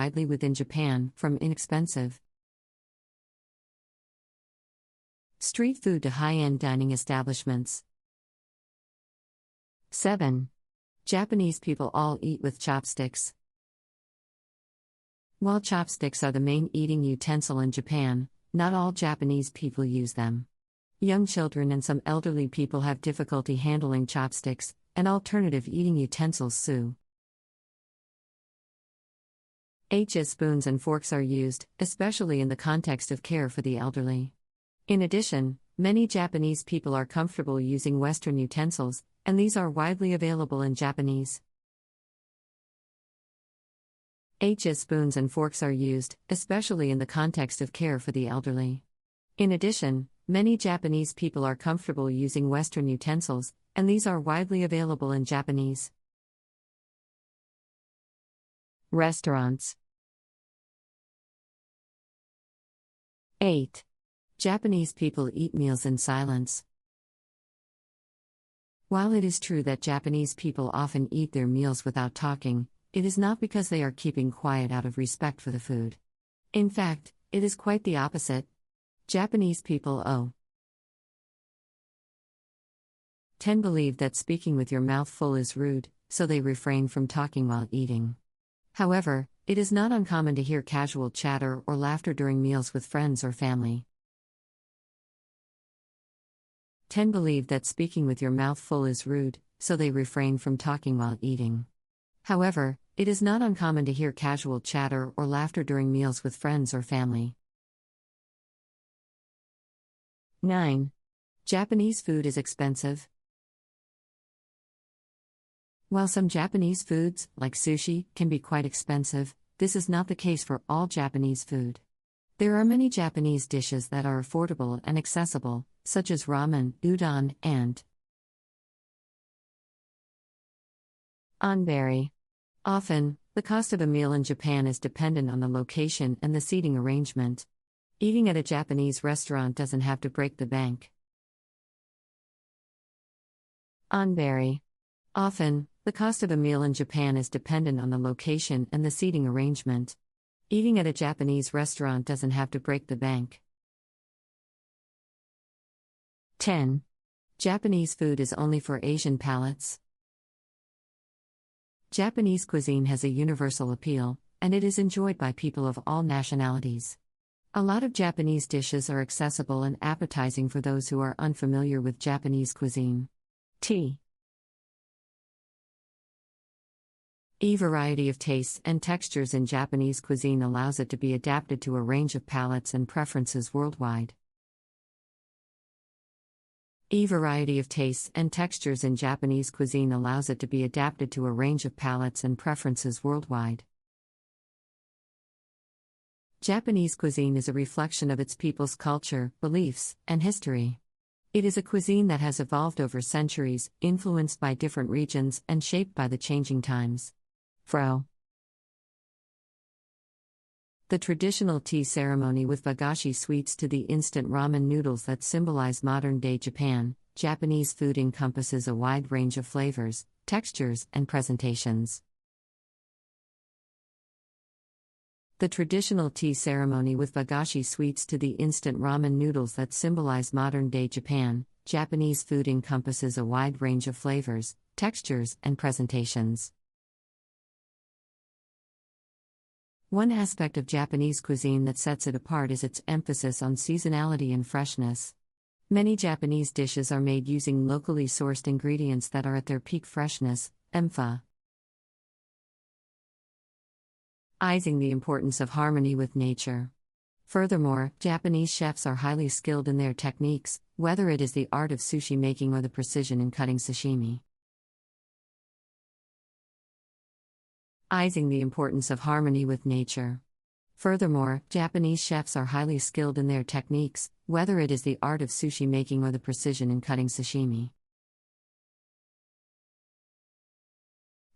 widely within Japan, from inexpensive street food to high-end dining establishments. 7. Japanese people all eat with chopsticks. While chopsticks are the main eating utensil in Japan, not all Japanese people use them. Young children and some elderly people have difficulty handling chopsticks, and alternative eating utensils sue. 8. Spoons and forks are used, especially in the context of care for the elderly. In addition, many Japanese people are comfortable using Western utensils, and these are widely available in Japanese. 8. Spoons and forks are used, especially in the context of care for the elderly. In addition, many Japanese people are comfortable using Western utensils, and these are widely available in Japanese. Restaurants. 8. Japanese people eat meals in silence. While it is true that Japanese people often eat their meals without talking, it is not because they are keeping quiet out of respect for the food. In fact, it is quite the opposite. Japanese people 10 believe that speaking with your mouth full is rude, so they refrain from talking while eating. However, it is not uncommon to hear casual chatter or laughter during meals with friends or family. 10 believe that speaking with your mouth full is rude, so they refrain from talking while eating. However, it is not uncommon to hear casual chatter or laughter during meals with friends or family. 9. Japanese food is expensive. While some Japanese foods, like sushi, can be quite expensive, this is not the case for all Japanese food. There are many Japanese dishes that are affordable and accessible, such as ramen, udon, and onbari. Often, the cost of a meal in Japan is dependent on the location and the seating arrangement. Eating at a Japanese restaurant doesn't have to break the bank. Onbari. Often, the cost of a meal in Japan is dependent on the location and the seating arrangement. Eating at a Japanese restaurant doesn't have to break the bank. 10. Japanese food is only for Asian palates. Japanese cuisine has a universal appeal, and it is enjoyed by people of all nationalities. A lot of Japanese dishes are accessible and appetizing for those who are unfamiliar with Japanese cuisine. A variety of tastes and textures in Japanese cuisine allows it to be adapted to a range of palates and preferences worldwide. A variety of tastes and textures in Japanese cuisine allows it to be adapted to a range of palates and preferences worldwide. Japanese cuisine is a reflection of its people's culture, beliefs, and history. It is a cuisine that has evolved over centuries, influenced by different regions and shaped by the changing times. The traditional tea ceremony with wagashi sweets to the instant ramen noodles that symbolize modern-day Japan, Japanese food encompasses a wide range of flavors, textures, and presentations. The traditional tea ceremony with wagashi sweets to the instant ramen noodles that symbolize modern-day Japan, Japanese food encompasses a wide range of flavors, textures, and presentations. One aspect of Japanese cuisine that sets it apart is its emphasis on seasonality and freshness. Many Japanese dishes are made using locally sourced ingredients that are at their peak freshness, emphasizing the importance of harmony with nature. Furthermore, Japanese chefs are highly skilled in their techniques, whether it is the art of sushi making or the precision in cutting sashimi. The importance of harmony with nature. Furthermore, Japanese chefs are highly skilled in their techniques, whether it is the art of sushi making or the precision in cutting sashimi.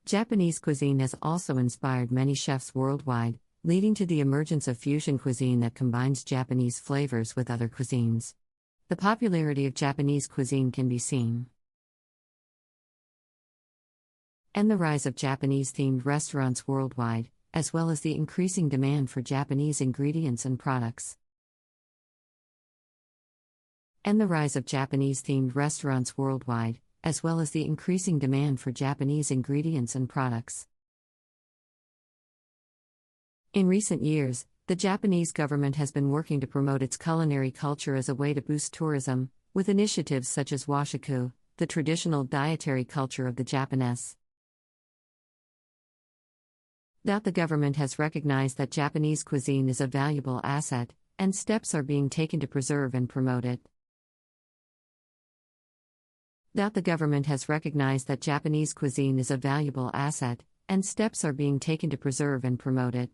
Japanese cuisine has also inspired many chefs worldwide, leading to the emergence of fusion cuisine that combines Japanese flavors with other cuisines. The popularity of Japanese cuisine can be seen and the rise of Japanese-themed restaurants worldwide, as well as the increasing demand for Japanese ingredients and products. And the rise of Japanese-themed restaurants worldwide, as well as the increasing demand for Japanese ingredients and products. In recent years, the Japanese government has been working to promote its culinary culture as a way to boost tourism, with initiatives such as washaku, the traditional dietary culture of the Japanese. The government has recognized that Japanese cuisine is a valuable asset, and steps are being taken to preserve and promote it. The government has recognized that Japanese cuisine is a valuable asset, and steps are being taken to preserve and promote it.